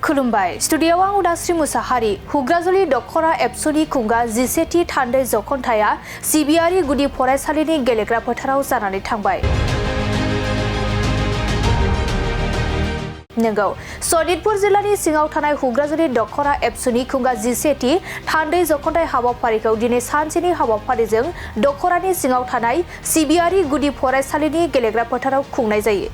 खुलुमबाय स्टुडियोआव आं उदास्रि मुसाहारि हुग्राजुलि दखरा एबसुनि खुंगा 17थि थान्दै जखनथाया सिबियारि गुदि फरायसालिनि गेलेग्रा फोथाराव जानानै थांबाय। नंगौ सनितपुर जिल्लानि सिङाव थानाय हुग्राजुलि दखरा एबसुनि खुंगा 17थि थान्दै जखनथाय हाबाफारिखौ दिनै सानसेनि हाबाफारिजों दखरानि सिङाव थानाय सिबियारि गुदि फरायसालिनि गेलेग्रा फोथाराव खुंनाय जायो।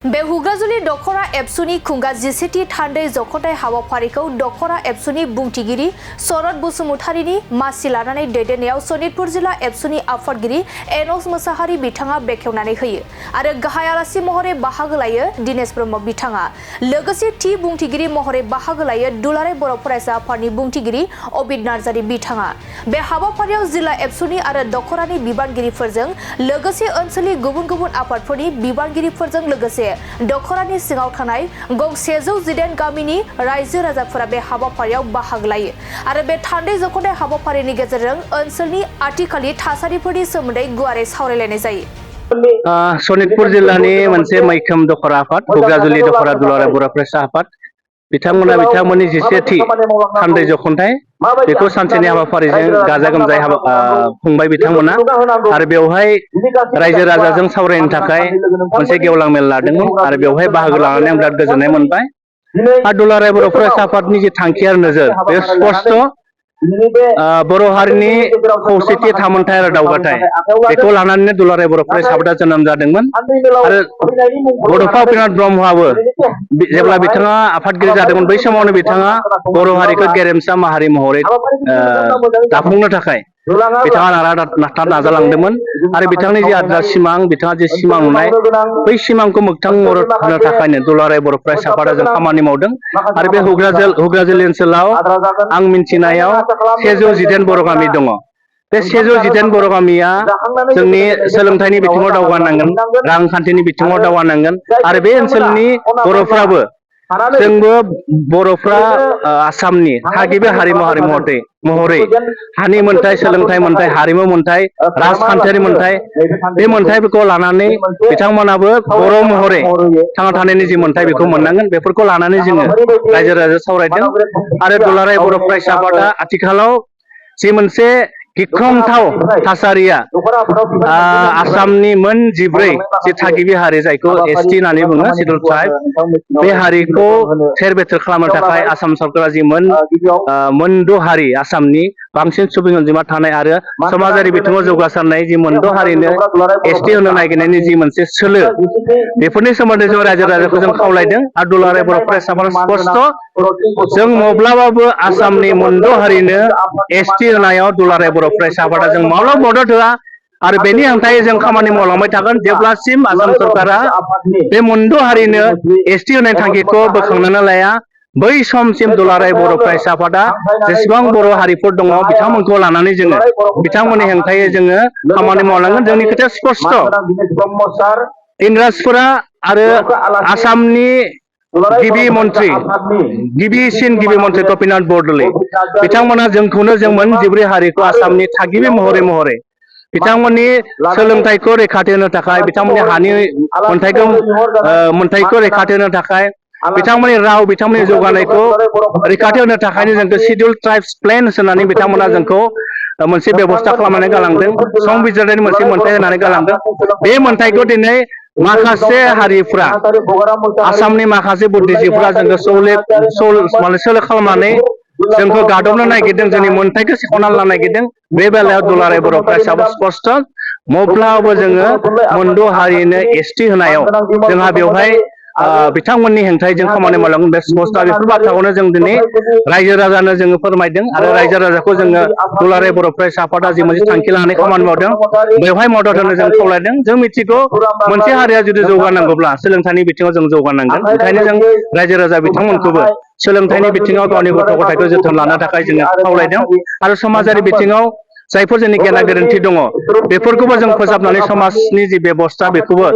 बे हुग्राजुलि दखरा एबसुनि खुंगा 17थि थान्दै जखनथाय हाबाफारिखौ दखरा एबसुनि बुंथिगिरि शरद बसुमतारीनि मासि लानानै दैदेननायाव सनितपुर जिल्ला एबसुनि आफादगिरि एनस मोसाहारि बिथाङा बेखेवनानै होयो आरो गाहाय आलासि महरै बाहागो लायो दिनेश ब्रह्म बिथाङा। लोगोसे थि बुंथिगिरि महरै बाहागो लायो दुलाराय बर' फरायसा आफादनि बुंथिगिरि अबिद नार्जारी बिथाङा। बे हाबाफारियाव जिल्ला एबसुनि आरो दखरानि बिबानगिरिफोरजों लोगोसे ओनसोलनि गुबुन गुबुन आफादफोरनि बिबानगिरिफोरजों लोगोसे दखरानि सिङाव थानाय गं 118 गामिनि रायजो राजाफोरा बे हाबाफारियाव बाहागो लायो आरो बे थान्दै जखनथाय हाबाफारिनि गेजेरजों ओनसोलनि आथिखालनि थासारिफोरनि सोमोन्दै गुवारै सावरायलायनाय जायो। सनितपुर जिल्लानि मोनसे मैखोम दखरा आफाद हुग्राजुलि दखरा दुलाराय बर' फरायसा आफाद बिथांमोननि 17थि थान्दै जखनथाय बेखौ सानसेनि हाबाफारिजों गाजा गोमजायै खुंबाय बिथांमोना आरो बेवहाय रायजो राजाजों सावरायनो थाखाय मोनसे गेवलां मेल लादोंमोन आरो बेवहाय बाहागो लानानै आं बिराद गोजोननाय मोनबाय। आरो दुलाराय बर' फरायसा आफादनि जे थांखि आरो नोजोर बे स्पष्ट बर' हारिनि खौसेथि थामोनथाय आरो दावगाथाय बेखौ लानानैनो दुलाराय बर' फरायसा आफादा जोनोम जादोंमोन आरो बड'फा उपेन्द्रनाथ ब्रह्मआबो जेब्ला बिथाङा आफादगिरि जादोंमोन बै समावनो बिथाङा बर' हारिखौ गेरेमसा माहारि महरै दाफुंनो थाखाय बिथाङा नारा नाजालांदोंमोन आरो बिथांनि जे आद्रा सिमां बिथाङा जे सिमां नुनाय बै सिमांखौ मोगथां महर होनो थाखायनो दुलाराय बर' फरायसा आफादा जों खामानि मावदों आरो बे हुग्राजुलि ओनसोलाव आं मिन्थिनायाव 118 बर' गामि दङ। बे 118 बर' गामिया जोंनि सोलोंथाइनि बिथिङाव दावगानांगोन, रांखान्थिनि बिथिङाव दावगानांगोन आरो बे ओनसोलनि बर'फ्राबो जोंबो बर'फ्रा आसामनि थागिबि हारिमुआरि महरै हानि मोन्थाय, सोलोंथाइ मोन्थाय, हारिमु मोन्थाय, राजखान्थियारि मोन्थाय बे मोन्थायफोरखौ लानानै बिथांमोनाबो बर' महरै थांना थानायनि जि मोन्थाय बेखौ मोननांगोन बेफोरखौ लानानै जोङो रायजो राजा सावरायदों आरो दुलाराय बर' फरायसा आफादा आथिखालाव जि मोनसे गिख्रंथाव थासारिया आसामनि मोन 14 जि थागिबि हारि जायखौ एसटि होननानै बुङो सिडुल ट्राइब बे हारिखौ थेर बेथेर खालामनो थाखाय आसाम सरकारा जि मोनद' हारि आसामनि बांसिन सुबुं अनजिमा थानाय आरो समाजारि बिथिङाव जौगासारनाय जि मोनद' हारिनो एसटि होनो नागिरनायनि जि मोनसे सोलो बेफोरनि सोमोन्दै जों रायजो राजाखौ जों खावलायदों आरो दुलाराय बर' फरायसा आफादा स्पष्ट जों माब्लाबाबो आसामनि मोनद' हारिनो एसटि होनायाव दुलाराय बर' फरायसा आफादा जों माब्लाबा मदद होआ आरो बेनि हेंथायै जों खामानि मावलांबाय थागोन जेब्लासिम आसाम सरकारा बे मोनद' हारिनो एसटि होनाय थांखिखौ बोखांनानै लाया बै समसिम दुलाराय बर' फरायसा आफादा जेसेबां बर' हारिफोर दङ बिथांमोनखौ लानानै जोङो बिथांमोननि हेंथायै जोङो खामानि मावलांगोन। जोंनि खोथाया स्पष्ट इंराजफोरा आरो आसामनि गिबि मन्त्रि गपिनाथ बरदलै बिथांमोना जोंखौनो जों मोन 14 हारिखौ आसामनि थागिबि महरै बिथांमोननि सोलोंथाइखौ रैखाथि होनो थाखाय बिथांमोननि हानि मोन्थायखौ रैखाथि होनो थाखाय बिथांमोननि राव बिथांमोननि जौगानायखौ रैखाथि होनो थाखायनो जोंखौ सिडिउल ट्राइब्स प्लेन होनानै बिथांमोना जोंखौ मोनसे बेबस्था खालामनानै गालांदों, संबिजिरनायनि मोनसे मोन्थाय होनानै गालांदों। बे मोन्थायखौ दिनै माखासे हारिफ्रा आसामनि माखासे बुद्धिजिबीफ्रा जोंखौ सोलो खालामनानै जोंखौ गादबनो नागिरदों, जोंनि मोन्थायखौ सेख'नानै लानो नागिरदों। बे बेलायाव दुलाराय बर' फरायसाबो स्पष्ट मब्लाबो जोङो मोनद' हारिनो एसटि होनायाव जोंहा बेवहाय बिथांमोननि हेंथायै जों खामानि मावलांगोन बे स्पष्ट बेफोर बाथ्राखौनो जों दिनै रायजो राजानो जोङो फोरमायदों आरो रायजो राजाखौ जोङो दुलाराय बर' फरायसा आफादा जि मोनसे थांखि लानानै खामानि मावदों बेवहाय मदद होनो जों खावलायदों। जों मिथिगौ मोनसे हारिया जुदि जौगानांगौब्ला सोलोंथाइनि बिथिङाव जों जौगानांगोन, ओंखायनो जों रायजो राजा बिथांमोनखौबो सोलोंथाइनि बिथिङाव गावनि गथ' गथायखौ जोथोन लानो थाखाय जोङो खावलायदों आरो समाजारि बिथिङाव जायफोर जोंनि गेना गोरोन्थि दङ बेफोरखौबो जों फोसाबनानै समाजनि जि बेबस्था बेखौबो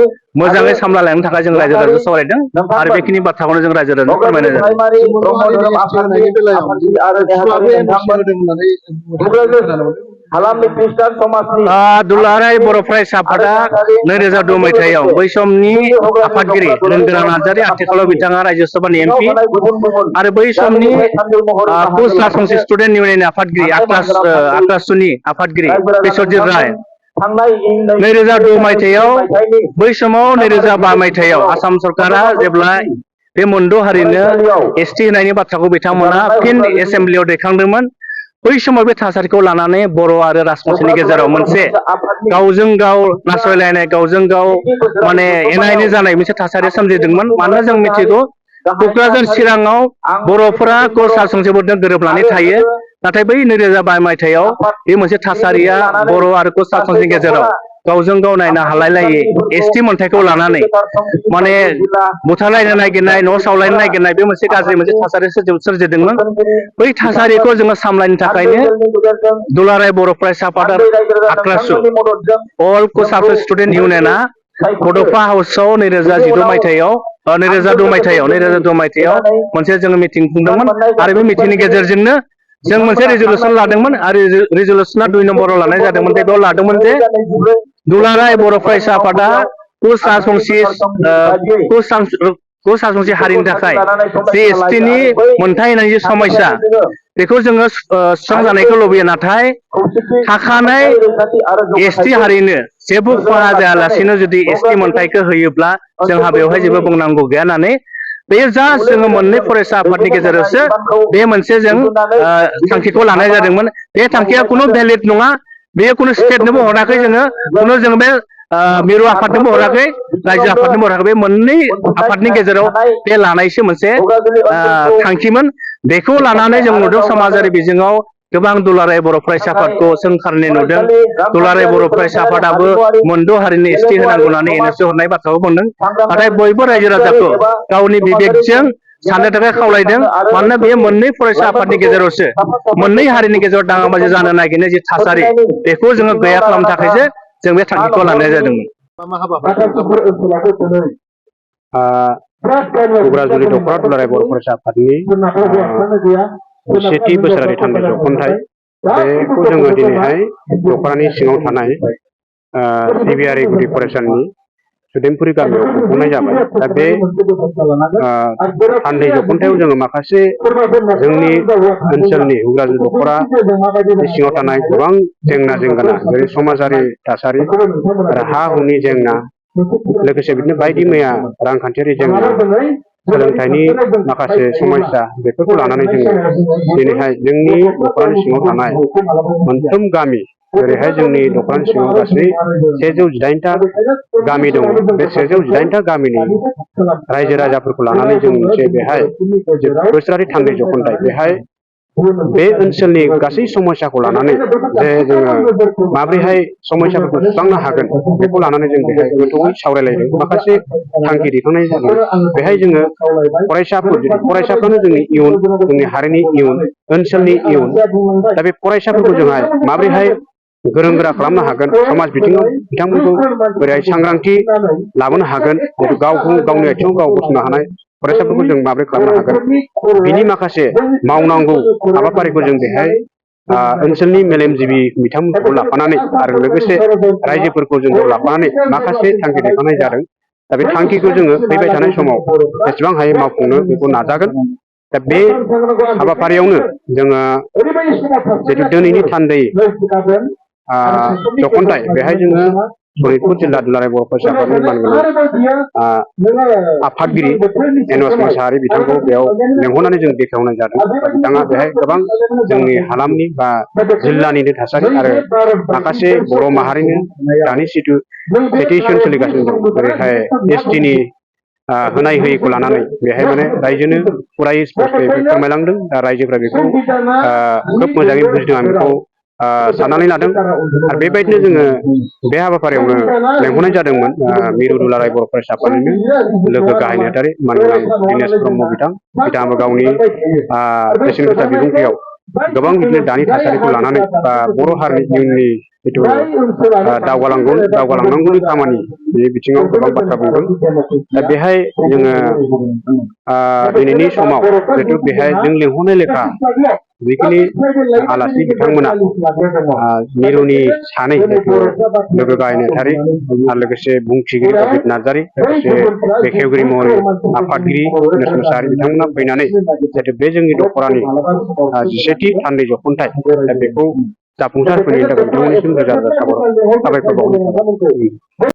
मोजाङै सामलायलांनो थाखाय जों रायजो राजाजों सावरायदों आरो बेखिनि बाथ्राखौनो जों रायजो राजानो फोरमायनाय जादों। हालामनि खृष्टान समाजनि दुलाराय बर' फरायसा आफादा 2002 मायथाइयाव बै समनि आफादगिरि लोनगोनां नार्जारी आथिखालाव बिथाङा राज्य सभानि एमपि आरो बै समनि कुच राजबंशी स्टुडेन्ट इउनियननि आफादगिरि आक्रासुनि आफादगिरि बिश्वजित राय 2002 मायथाइयाव बै समाव 2005 मायथाइयाव आसाम सरकारा जेब्ला बे मोनद' हारिनो एसटि होनायनि बाथ्राखौ बिथांमोना फिन एसेम्ब्लियाव दैखांदोंमोन। बै समाव बे थासारिखौ लानानै बर' आरो राजबंशीनि गेजेराव मोनसे गावजों गाव नासयलायनाय गावजों गाव माने एना एनि जानाय मोनसे थासारिया सोमजिदोंमोन। मानोना जों मिथिगौ क'क्राझार चिराङाव बर'फोरा कच राजबंशीफोरजों गोरोबनानै थायो। नाथाय बै 2005 मायथाइयाव बे मोनसे थासारिया बर' आरो कच राजबंशीनि गेजेराव गावजों गाव नायनो हालायलायै एसटि मोनथायखौ लानानै माने बुथारलायनो नागिरनाय न' सावलायनो नागिरनाय बे मोनसे गाज्रि मोनसे थासारि सोरजिदोंमोन। बै थासारिखौ जोङो सामलायनो थाखायनो दुलाराय बर' फरायसा आफाद आक्रासु अल कच राजबंशी स्टुडेन्ट इउनियना बड'फा हाउसआव 2002 मायथाइयाव मोनसे जोङो मिटिं खुंदोंमोन आरो बे मिटिंनि गेजेरजोंनो जों मोनसे रिजलुसन लादोंमोन आरो रिजलुसना 2 नम्बराव लानाय जादोंमोन। बेयाव लादोंमोन जे दुलाराय बर' फरायसा आफादा कच राजबंशी हारिनि थाखाय जे एसटिनि मोनथाय होनायनि जे समस्या बेखौ जोङो सुस्रांजानायखौ लुबैयो। नाथाय थाखानाय एसटि हारिनो जेबो खहा जायालासिनो जुदि एसटि मोनथायखौ होयोब्ला जोंहा बेवहाय जेबो बुंनांगौ गैया होननानै बेयो जास्ट जोङो मोननै फरायसा आफादनि गेजेरावसो बे मोनसे जों थांखिखौ लानाय जादोंमोन। बे थांखिया खुनु भेलिड नङा। बेयो खुनु स्टेटनोबो हराखै जोङो जों बे मिरु आफादनोबो हराखै रायजो आफादनोबो हराखै। बे मोननै आफादनि गेजेराव बे लानायसो मोनसे थांखिमोन। बेखौ लानानै जों नुदों समाजारि बिजोङाव गोबां दुलाराय बर' फरायसा आफादखौ सोंखारनाय नुदों। दुलाराय बर' फरायसा आफादाबो मोनद' हारिनि एसटि होनांगौ होननानै एनएसि हरनाय बाथ्राखौ बुंदों। नाथाय बयबो रायजो राजाखौ गावनि बिबेकजों साननो थाखाय खावलायदों। मानोना बेयो मोननै फरायसा आफादनि गेजेरावसो मोननै हारिनि गेजेराव दाङाबाजि जानो नागिरनाय जि थासारि बेखौ जोङो गैया खालामनो थाखायसो जों बे थांखिखौ लानाय जादोंमोन। क'क्राझार दख'रा दुलाराय बर' फरायसा आफादनि सेथि बोसोरारि थान्दै जख'न्थाइ बेखौ जोङो दिनैहाय दख'रानि सिङाव थानाय सिबियारि गुदि फरायसालिनि सुदेमपुरि गामियाव खुंफुंनाय जाबाय। दा बे थान्दै जख'न्थायाव जोङो माखासे जोंनि ओनसोलनि क'क्राझार दख'रा सिङाव थानाय गोबां जेंना जेंगोना जेरै समाजारि थासारि आरो हा हुनि जेंना लोगोसे बिदिनो बायदि मैया रांखान्थियारि जेंना सोलोंथाइनि माखासे समस्या बेफोरखौ लानानै जोङो दिनैहाय जोंनि दख'रानि सिङाव थानाय मोनफ्रोम गामि जेरैहाय जोंनि दख'रानि सिङाव गासै 118टा गामि दङ। बे 118टा गामिनि रायजो राजाफोरखौ लानानै जों मोनसे बेहाय बोसोरारि थान्दै जख'न्थाइ बेहाय बे ओनसोलनि गासै समस्याखौ लानानै जे जोङो माबोरैहाय समस्याफोरखौ सुस्रांनो हागोन बेखौ लानानै जों बेहाय गोथौयै सावरायलायदों। माखासे थांखि दैखांनाय जादों। बेहाय जोङो फरायसाफ्रानो जोंनि इयुन, जोंनि हारिनि इयुन, ओनसोलनि इयुन। दा बे फरायसाफोरखौ जोंहा माबोरैहाय गोरों गोरा खालामनो हागोन, समाज बिथिङाव बिथांमोनखौ बोरैहाय सांग्रांथि लाबोनो हागोन, गावनि आथिङाव गाव गसंनो हानाय फरायसाफोरखौ जों माबोरै खालामनो हागोन बिनि माखासे मावनांगौ हाबाफारिखौ जों बेहाय ओनसोलनि मेलेमजिबि बिथांमोनखौ लाफानानै आरो लोगोसे रायजोफोरखौ जों लाफानानै माखासे थांखि दैखांनाय जादों। दा बे थांखिखौ जोङो फैबाय थानाय समाव जेसेबां हायो मावफुंनो बेखौ नाजागोन। दा बे हाबाफारियावनो जोङो जितु दिनैनि थान्दै जख'न्थाइ बेहाय जोङो सनितपुर जिल्ला दुलाराय बर' फरायसा आफादनि मानगोनां आफादगिरि एनस मोसाहारि बिथांखौ बेयाव लेंहरनानै जों बेखेवनाय जादों। बिथाङा बेहाय गोबां जोंनि हालामनि बा जिल्लानिनो थासारि आरो माखासे बर' माहारिनो दानि जिथु सिटुवेसन सोलिगासिनो दं जेरैहाय एसटिनि होनाय होयैखौ लानानै बेहाय माने रायजोनो फुरायै स्पष्टयै फोरमायलांदों। दा रायजोफ्रा बेखौ खोब मोजाङै बुजिदों, आं बेखौ साननानै लादों। आरो बेबायदिनो जोङो बे हाबाफारियावनो लेंहरनाय जादोंमोन मिरु दुलाराय बर' फरायसा आफादनिनो लोगो गाहाय नेहाथारि मानगोनां दिनेश ब्रह्म बिथाङाबो गावनि बेसेन गोसा बिबुंथियाव गोबां बिदिनो दानि थासारिखौ लानानै बर' हारिनि इयुननि जिथु दावगालांनांगौनि खामानि बे बिथिङाव गोबां बाथ्रा बुंदों। दा बेहाय जोङो दिनैनि समाव जितु बेहाय जों लिंहरनाय लेखा जिखिनि आलासि बिथांमोना मिरुनि सानै लोगो गाहाय नेहाथारि आरो लोगोसे बुंथिगिरि अजित नार्जारि लोगोसे बेखेवगिरि महरै आफादगिरि गणेश मोसाहारि बिथांमोना फैनानै जाहाथे बे जोंनि दखरानि 11थि थान्दै जखनथाइ बेखौ जाफुंसार होनायनि थाखाय बिथांमोननिसिम रोजा रोजा साबायखर बावनाय थाबाय।